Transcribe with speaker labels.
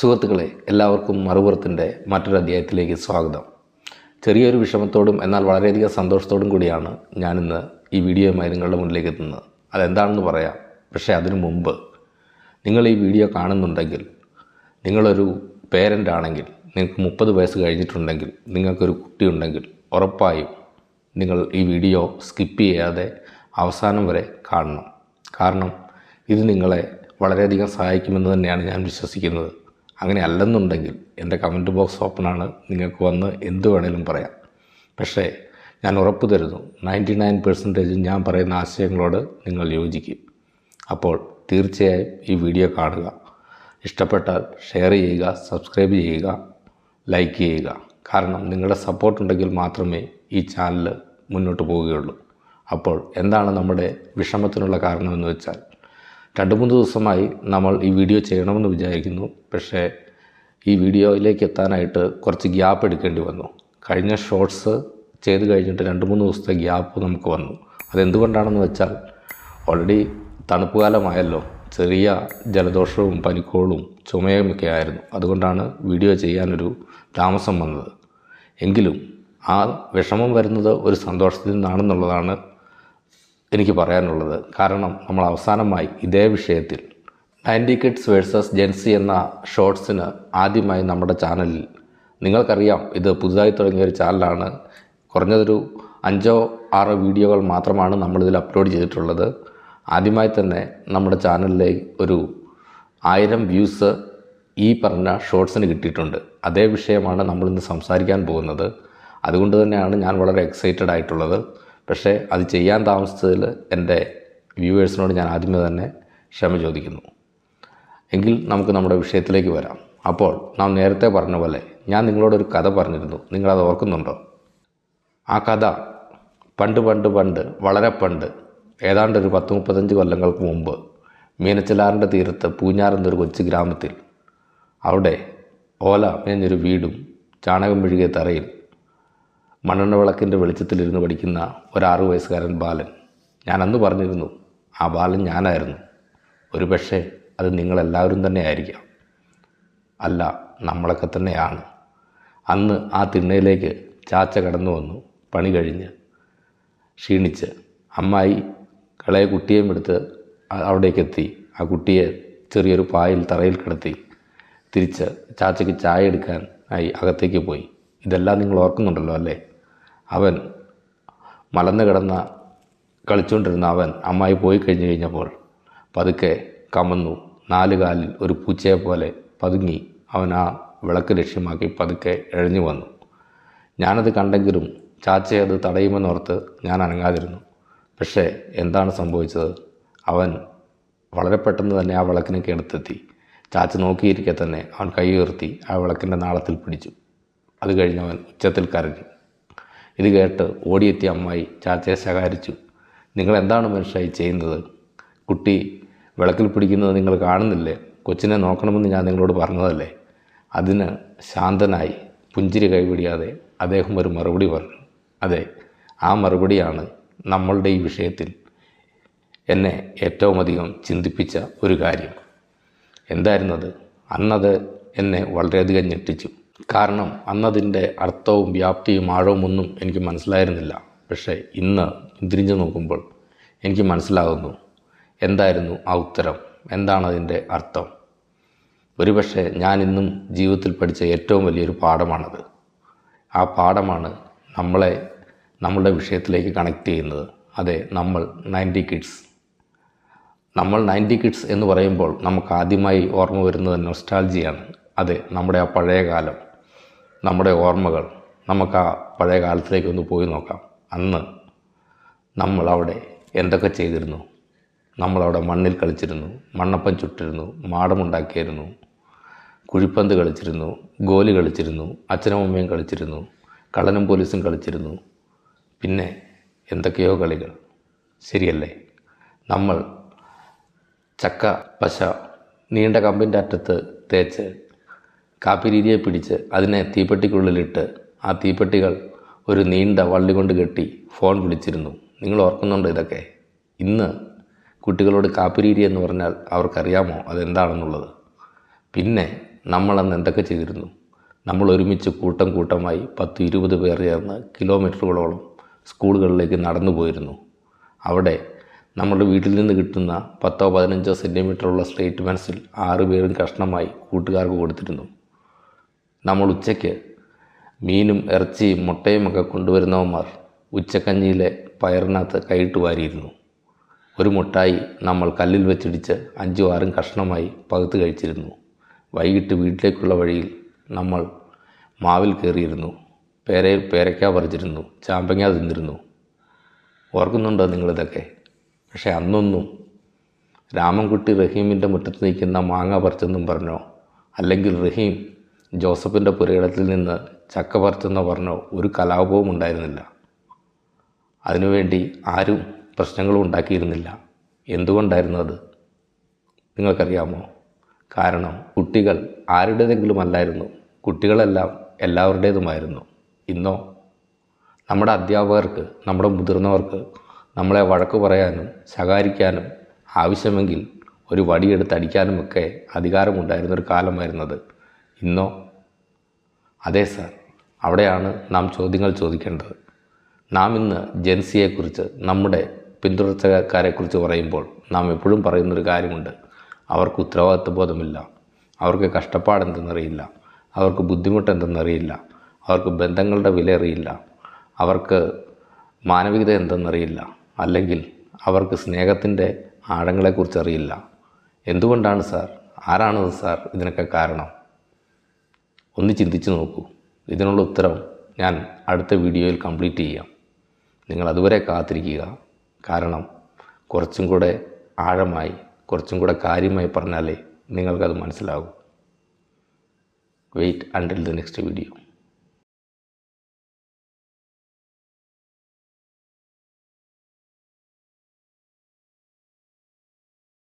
Speaker 1: സുഹൃത്തുക്കളെ, എല്ലാവർക്കും മറുപുറത്തിൻ്റെ മറ്റൊരു അധ്യായത്തിലേക്ക് സ്വാഗതം. ചെറിയൊരു വിഷമത്തോടും എന്നാൽ വളരെയധികം സന്തോഷത്തോടും കൂടിയാണ് ഞാനിന്ന് ഈ വീഡിയോയുമായി നിങ്ങളുടെ മുന്നിലേക്ക് എത്തുന്നത്. അതെന്താണെന്ന് പറയാം. പക്ഷേ അതിനു മുമ്പ് നിങ്ങൾ ഈ വീഡിയോ കാണുന്നുണ്ടെങ്കിൽ, നിങ്ങളൊരു പേരൻ്റ് ആണെങ്കിൽ, നിങ്ങൾക്ക് 30 വയസ്സ് കഴിഞ്ഞിട്ടുണ്ടെങ്കിൽ, നിങ്ങൾക്കൊരു കുട്ടിയുണ്ടെങ്കിൽ ഉറപ്പായും നിങ്ങൾ ഈ വീഡിയോ സ്കിപ്പ് ചെയ്യാതെ അവസാനം വരെ കാണണം. കാരണം ഇത് നിങ്ങളെ വളരെയധികം സഹായിക്കുമെന്ന് തന്നെയാണ് ഞാൻ വിശ്വസിക്കുന്നത്. അങ്ങനെ അല്ലെന്നുണ്ടെങ്കിൽ എൻ്റെ കമൻറ്റ് ബോക്സ് ഓപ്പണാണ്, നിങ്ങൾക്ക് വന്ന് എന്ത് വേണേലും പറയാം. പക്ഷേ ഞാൻ ഉറപ്പ് തരുന്നു, 99% ഞാൻ പറയുന്ന ആശയങ്ങളോട് നിങ്ങൾ യോജിക്കും. അപ്പോൾ തീർച്ചയായും ഈ വീഡിയോ കാണുക. ഇഷ്ടപ്പെട്ടാൽ ഷെയർ ചെയ്യുക, സബ്സ്ക്രൈബ് ചെയ്യുക, ലൈക്ക് ചെയ്യുക. കാരണം നിങ്ങളുടെ സപ്പോർട്ട് ഉണ്ടെങ്കിൽ മാത്രമേ ഈ ചാനൽ മുന്നോട്ട് പോവുകയുള്ളൂ. അപ്പോൾ എന്താണ് നമ്മുടെ വിഷമത്തിനുള്ള കാരണമെന്ന് വെച്ചാൽ, 2-3 ദിവസമായി നമ്മൾ ഈ വീഡിയോ ചെയ്യണമെന്ന് വിചാരിക്കുന്നു. പക്ഷേ ഈ വീഡിയോയിലേക്ക് എത്താനായിട്ട് കുറച്ച് ഗ്യാപ്പ് എടുക്കേണ്ടി വന്നു. കഴിഞ്ഞ ഷോർട്സ് ചെയ്ത് കഴിഞ്ഞിട്ട് 2-3 ദിവസത്തെ ഗ്യാപ്പ് നമുക്ക് വന്നു. അതെന്തുകൊണ്ടാണെന്ന് വെച്ചാൽ, ഓൾറെഡി തണുപ്പ് കാലമായല്ലോ, ചെറിയ ജലദോഷവും പനിക്കോളും ചുമയുമൊക്കെ ആയിരുന്നു. അതുകൊണ്ടാണ് വീഡിയോ ചെയ്യാനൊരു താമസം വന്നത്. എങ്കിലും ആ വിഷമം വരുന്നത് ഒരു സന്തോഷത്തിൽ നിന്നാണെന്നുള്ളതാണ് എനിക്ക് പറയാനുള്ളത്. കാരണം നമ്മൾ അവസാനമായി ഇതേ വിഷയത്തിൽ 90 കിഡ്സ് വേഴ്സസ് ജെൻസി എന്ന ഷോർട്സിന് ആദ്യമായി നമ്മുടെ ചാനലിൽ, നിങ്ങൾക്കറിയാം ഇത് പുതുതായി തുടങ്ങിയ ഒരു ചാനലാണ്. കുറഞ്ഞതൊരു 5-6 വീഡിയോകൾ മാത്രമാണ് നമ്മളിതിൽ അപ്ലോഡ് ചെയ്തിട്ടുള്ളത്. ആദ്യമായി തന്നെ നമ്മുടെ ചാനലിലേക്ക് ഒരു 1000 വ്യൂസ് ഈ പറഞ്ഞ ഷോർട്സിന് കിട്ടിയിട്ടുണ്ട്. അതേ വിഷയമാണ് നമ്മളിന്ന് സംസാരിക്കാൻ പോകുന്നത്. അതുകൊണ്ട് തന്നെയാണ് ഞാൻ വളരെ എക്സൈറ്റഡ് ആയിട്ടുള്ളത്. പക്ഷേ അത് ചെയ്യാൻ താമസിച്ചതിൽ എൻ്റെ വ്യൂവേഴ്സിനോട് ഞാൻ ആദ്യമേ തന്നെ ക്ഷമ ചോദിക്കുന്നു. എങ്കിൽ നമുക്ക് നമ്മുടെ വിഷയത്തിലേക്ക് വരാം. അപ്പോൾ നാം നേരത്തെ പറഞ്ഞ പോലെ ഞാൻ നിങ്ങളോടൊരു കഥ പറഞ്ഞിരുന്നു. നിങ്ങളത് ഓർക്കുന്നുണ്ടോ? ആ കഥ പണ്ട് വളരെ പണ്ട്, ഏതാണ്ട് ഒരു 10-35 കൊല്ലങ്ങൾക്ക് മുമ്പ്, മീനച്ചിലാറിൻ്റെ തീരത്ത് പൂഞ്ഞാർ എന്നൊരു കൊച്ചു ഗ്രാമത്തിൽ, അവിടെ ഓല മേഞ്ഞൊരു വീടും ചാണകം മെഴുകിയ തറയിൽ മണ്ണെണ്ണ വിളക്കിൻ്റെ വെളിച്ചത്തിലിരുന്ന് പഠിക്കുന്ന ഒരു 6 വയസ്സുകാരൻ ബാലൻ. ഞാൻ അന്ന് പറഞ്ഞിരുന്നു, ആ ബാലൻ ഞാനായിരുന്നു. ഒരു പക്ഷേ അത് നിങ്ങളെല്ലാവരും തന്നെ ആയിരിക്കാം. അല്ല, നമ്മളൊക്കെ തന്നെയാണ്. അന്ന് ആ തിണ്ണയിലേക്ക് ചാച്ച കടന്നു വന്നു. പണി കഴിഞ്ഞ് ക്ഷീണിച്ച് അമ്മായി കളയ കുട്ടിയെയും എടുത്ത് അവിടേക്കെത്തി. ആ കുട്ടിയെ ചെറിയൊരു പായിൽ തറയിൽ കിടത്തി തിരിച്ച് ചാച്ചയ്ക്ക് ചായ എടുക്കാൻ ആയി അകത്തേക്ക് പോയി. ഇതെല്ലാം നിങ്ങൾ ഓർക്കുന്നുണ്ടല്ലോ അല്ലേ? അവൻ മലന്ന് കിടന്ന കളിച്ചുകൊണ്ടിരുന്ന അവൻ അമ്മായി പോയി കഴിഞ്ഞപ്പോൾ പതുക്കെ കമന്നു. 4 കാലിൽ ഒരു പൂച്ചയെ പോലെ പതുങ്ങി അവൻ ആ വിളക്ക് ലക്ഷ്യമാക്കി പതുക്കെ എഴഞ്ഞു വന്നു. ഞാനത് കണ്ടെങ്കിലും ചാച്ചയെ അത് തടയുമെന്നോർത്ത് ഞാൻ അനങ്ങാതിരുന്നു. പക്ഷേ എന്താണ് സംഭവിച്ചത്? അവൻ വളരെ പെട്ടെന്ന് തന്നെ ആ വിളക്കിനൊക്കെ അടുത്തെത്തി. ചാച്ച നോക്കിയിരിക്കെ തന്നെ അവൻ കൈ ഉയർത്തി ആ വിളക്കിൻ്റെ നാളത്തിൽ പിടിച്ചു. അത് കഴിഞ്ഞ് അവൻ ഉച്ചത്തിൽ കരഞ്ഞു. ഇത് കേട്ട് ഓടിയെത്തിയ അമ്മായി ചാച്ചയെ ശകാരിച്ചു. നിങ്ങൾ എന്താണ് മനുഷ്യരായി ചെയ്യുന്നത്? കുട്ടി വിളക്കിൽ പിടിക്കുന്നത് നിങ്ങൾ കാണുന്നില്ലേ? കൊച്ചിനെ നോക്കണമെന്ന് ഞാൻ നിങ്ങളോട് പറഞ്ഞതല്ലേ? അതിന് ശാന്തനായി പുഞ്ചിരി കൈപിടിയാതെ അദ്ദേഹം ഒരു മറുപടി പറഞ്ഞു. അതെ, ആ മറുപടിയാണ് നമ്മളുടെ ഈ വിഷയത്തിൽ എന്നെ ഏറ്റവും അധികം ചിന്തിപ്പിച്ച ഒരു കാര്യം. എന്തായിരുന്നത്? അന്നത് എന്നെ വളരെയധികം ഞെട്ടിച്ചു. കാരണം അന്നതിൻ്റെ അർത്ഥവും വ്യാപ്തിയും ആഴവും ഒന്നും എനിക്ക് മനസ്സിലായിരുന്നില്ല. പക്ഷേ ഇന്ന് തിരിഞ്ഞു നോക്കുമ്പോൾ എനിക്ക് മനസ്സിലാകുന്നു എന്തായിരുന്നു ആ ഉത്തരം, എന്താണ് അതിൻ്റെ അർത്ഥം. ഒരുപക്ഷെ ഞാൻ ഇന്നും ജീവിതത്തിൽ പഠിച്ച ഏറ്റവും വലിയൊരു പാഠമാണത്. ആ പാഠമാണ് നമ്മളുടെ വിഷയത്തിലേക്ക് കണക്ട് ചെയ്യുന്നത്. അതെ, നമ്മൾ 90 കിഡ്സ്. നമ്മൾ 90 കിഡ്സ് എന്ന് പറയുമ്പോൾ നമുക്ക് ആദ്യമായി ഓർമ്മ വരുന്നത് നൊസ്റ്റാൾജിയാണ്. അതെ, നമ്മുടെ ആ പഴയ കാലം, നമ്മുടെ ഓർമ്മകൾ. നമുക്ക് ആ പഴയ കാലത്തിലേക്ക് ഒന്ന് പോയി നോക്കാം. അന്ന് നമ്മളവിടെ എന്തൊക്കെ ചെയ്തിരുന്നു? നമ്മളവിടെ മണ്ണിൽ കളിച്ചിരുന്നു, മണ്ണപ്പം ചുട്ടിരുന്നു, മാടമുണ്ടാക്കിയിരുന്നു, കുഴിപ്പന്ത് കളിച്ചിരുന്നു, ഗോലി കളിച്ചിരുന്നു, അച്ഛനും അമ്മയും കളിച്ചിരുന്നു, കള്ളനും പോലീസും കളിച്ചിരുന്നു. പിന്നെ എന്തൊക്കെയോ കളികൾ, ശരിയല്ലേ? നമ്മൾ ചക്ക പശ നീണ്ട കമ്പിൻ്റെ അറ്റത്ത് തേച്ച് കാപ്പിരീതിയെ പിടിച്ച് അതിനെ തീപ്പെട്ടിക്കുള്ളിലിട്ട് ആ തീപ്പെട്ടികൾ ഒരു നീണ്ട വള്ളി കൊണ്ട് കെട്ടി ഫോൺ വിളിച്ചിരുന്നു. നിങ്ങൾ ഓർക്കുന്നുണ്ടോ ഇതൊക്കെ? ഇന്ന് കുട്ടികളോട് കാപ്പിരീതി എന്ന് പറഞ്ഞാൽ അവർക്കറിയാമോ അതെന്താണെന്നുള്ളത്? പിന്നെ നമ്മളന്ന് എന്തൊക്കെ ചെയ്തിരുന്നു? നമ്മൾ ഒരുമിച്ച് കൂട്ടം കൂട്ടമായി 10-20 പേർ ചേർന്ന് കിലോമീറ്ററുകളോളം സ്കൂളുകളിലേക്ക് നടന്നു പോയിരുന്നു. അവിടെ നമ്മുടെ വീട്ടിൽ നിന്ന് കിട്ടുന്ന 10-15 സെൻറ്റിമീറ്ററുള്ള സ്ട്രേറ്റ് പെൻസിൽ 6 പേരും കഷ്ണമായി കൂട്ടുകാർക്ക് കൊടുത്തിരുന്നു. നമ്മൾ ഉച്ചയ്ക്ക് മീനും ഇറച്ചിയും മുട്ടയും ഒക്കെ കൊണ്ടുവരുന്നവന്മാർ ഉച്ചക്കഞ്ഞിയിലെ പയറിനകത്ത് കൈയിട്ട് വാരിയിരുന്നു. ഒരു മുട്ടായി നമ്മൾ കല്ലിൽ വെച്ചിടിച്ച് 5-6 കഷ്ണമായി പകുത്ത് കഴിച്ചിരുന്നു. വൈകിട്ട് വീട്ടിലേക്കുള്ള വഴിയിൽ നമ്മൾ മാവിൽ കയറിയിരുന്നു, പേരയ്ക്ക പറിച്ചിരുന്നു, ചാമ്പങ്ങ തിന്നിരുന്നു. ഓർക്കുന്നുണ്ടോ നിങ്ങളിതൊക്കെ? പക്ഷേ അന്നൊന്നും രാമൻകുട്ടി റഹീമിൻ്റെ മുറ്റത്ത് നിൽക്കുന്ന മാങ്ങ പറിച്ചെന്നും പറഞ്ഞോ, അല്ലെങ്കിൽ റഹീം ജോസഫിൻ്റെ പുരയിടത്തിൽ നിന്ന് ചക്ക പറിച്ചെന്നോ പറഞ്ഞോ ഒരു കലാപവും ഉണ്ടായിരുന്നില്ല. അതിനുവേണ്ടി ആരും പ്രശ്നങ്ങളും ഉണ്ടാക്കിയിരുന്നില്ല. എന്തുകൊണ്ടായിരുന്നു അത് നിങ്ങൾക്കറിയാമോ? കാരണം കുട്ടികൾ ആരുടേതെങ്കിലും അല്ലായിരുന്നു, കുട്ടികളെല്ലാം എല്ലാവരുടേതുമായിരുന്നു. ഇന്നോ നമ്മുടെ അധ്യാപകർക്ക്, നമ്മുടെ മുതിർന്നവർക്ക് നമ്മളെ വഴക്ക് പറയാനും ശകാരിക്കാനും ആവശ്യമെങ്കിൽ ഒരു വടിയെടുത്ത് അടിക്കാനുമൊക്കെ അധികാരമുണ്ടായിരുന്നൊരു കാലമായിരുന്നത്. ഇന്നോ? അതെ സാർ, അവിടെയാണ് നാം ചോദ്യങ്ങൾ ചോദിക്കേണ്ടത്. നാം ഇന്ന് ജെൻസിയെക്കുറിച്ച്, നമ്മുടെ പിന്തുടർച്ചക്കാരെക്കുറിച്ച് പറയുമ്പോൾ നാം എപ്പോഴും പറയുന്നൊരു കാര്യമുണ്ട്: അവർക്ക് ഉത്തരവാദിത്വ ബോധമില്ല, അവർക്ക് കഷ്ടപ്പാടെന്തെന്നറിയില്ല, അവർക്ക് ബുദ്ധിമുട്ടെന്തെന്നറിയില്ല, അവർക്ക് ബന്ധങ്ങളുടെ വില അറിയില്ല, അവർക്ക് മാനവികത എന്തെന്നറിയില്ല, അല്ലെങ്കിൽ അവർക്ക് സ്നേഹത്തിൻ്റെ ആഴങ്ങളെക്കുറിച്ച് അറിയില്ല. എന്തുകൊണ്ടാണ് സാർ? ആരാണത് സാർ ഇതിനൊക്കെ കാരണം? ഒന്ന് ചിന്തിച്ച് നോക്കൂ. ഇതിനുള്ള ഉത്തരം ഞാൻ അടുത്ത വീഡിയോയിൽ കംപ്ലീറ്റ് ചെയ്യാം. നിങ്ങൾ അതുവരെ കാത്തിരിക്കുക. കാരണം കുറച്ചും കൂടെ ആഴമായി, കുറച്ചും കൂടെ കാര്യമായി പറഞ്ഞാലേ നിങ്ങൾക്കത് മനസ്സിലാകൂ. Wait until the next video.